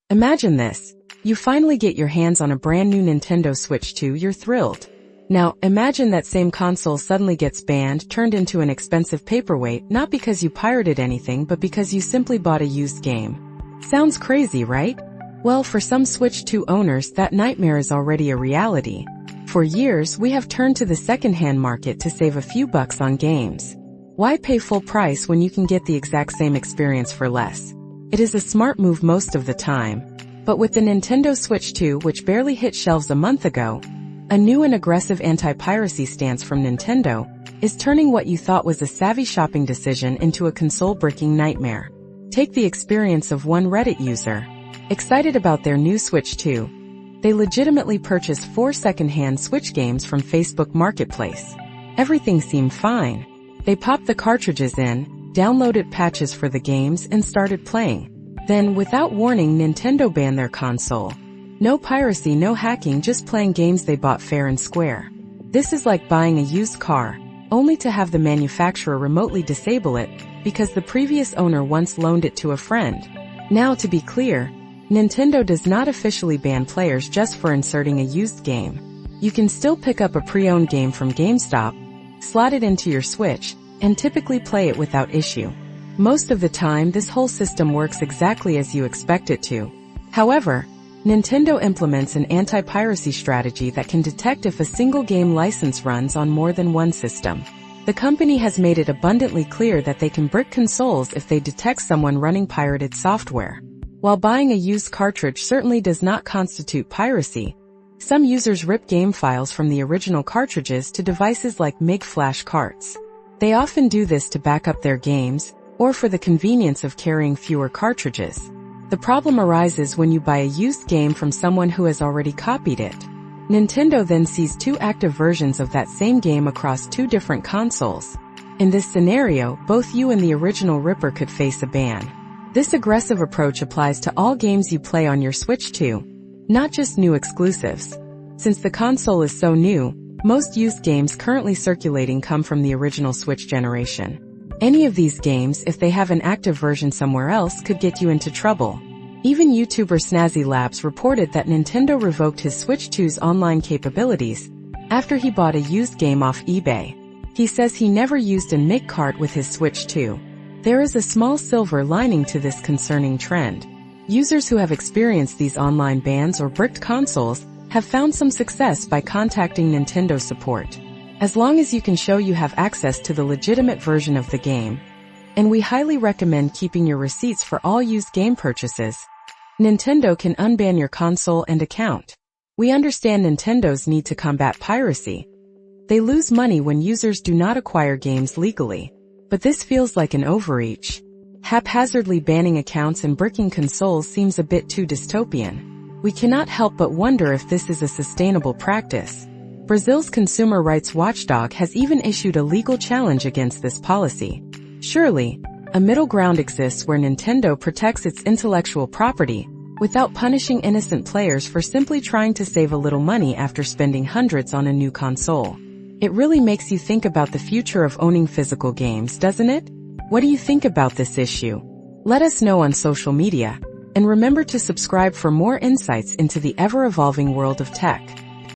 Imagine this. You finally get your hands on a brand new Nintendo Switch 2, you're thrilled. Now, imagine that same console suddenly gets banned, turned into an expensive paperweight, not because you pirated anything but because you simply bought a used game. Sounds crazy, right? Well, for some Switch 2 owners, that nightmare is already a reality. For years, we have turned to the second-hand market to save a few bucks on games. Why pay full price when you can get the exact same experience for less? It is a smart move most of the time. But with the Nintendo Switch 2, which barely hit shelves a month ago, a new and aggressive anti-piracy stance from Nintendo is turning what you thought was a savvy shopping decision into a console-breaking nightmare. Take the experience of one Reddit user. Excited about their new Switch 2, they legitimately purchased 4 second-hand Switch games from Facebook Marketplace. Everything seemed fine. They popped the cartridges in, downloaded patches for the games, and started playing. Then, without warning, Nintendo banned their console. No piracy, no hacking, just playing games they bought fair and square. This is like buying a used car, only to have the manufacturer remotely disable it because the previous owner once loaned it to a friend. Now, to be clear, Nintendo does not officially ban players just for inserting a used game. You can still pick up a pre-owned game from GameStop, slot it into your Switch, and typically play it without issue. Most of the time, this whole system works exactly as you expect it to. However, Nintendo implements an anti-piracy strategy that can detect if a single game license runs on more than one system. The company has made it abundantly clear that they can brick consoles if they detect someone running pirated software. While buying a used cartridge certainly does not constitute piracy, some users rip game files from the original cartridges to devices like MIG flash carts. They often do this to back up their games, or for the convenience of carrying fewer cartridges. The problem arises when you buy a used game from someone who has already copied it. Nintendo then sees 2 active versions of that same game across 2 different consoles. In this scenario, both you and the original ripper could face a ban. This aggressive approach applies to all games you play on your Switch 2, not just new exclusives. Since the console is so new, most used games currently circulating come from the original Switch generation. Any of these games, if they have an active version somewhere else, could get you into trouble. Even YouTuber Snazzy Labs reported that Nintendo revoked his Switch 2's online capabilities after he bought a used game off eBay. He says he never used a MIG cart with his Switch 2. There is a small silver lining to this concerning trend. Users who have experienced these online bans or bricked consoles have found some success by contacting Nintendo support. As long as you can show you have access to the legitimate version of the game, and we highly recommend keeping your receipts for all used game purchases, Nintendo can unban your console and account. We understand Nintendo's need to combat piracy. They lose money when users do not acquire games legally. But this feels like an overreach. Haphazardly banning accounts and bricking consoles seems a bit too dystopian. We cannot help but wonder if this is a sustainable practice. Brazil's consumer rights watchdog has even issued a legal challenge against this policy. Surely, a middle ground exists where Nintendo protects its intellectual property without punishing innocent players for simply trying to save a little money after spending hundreds on a new console. It really makes you think about the future of owning physical games, doesn't it? What do you think about this issue? Let us know on social media, and remember to subscribe for more insights into the ever-evolving world of tech.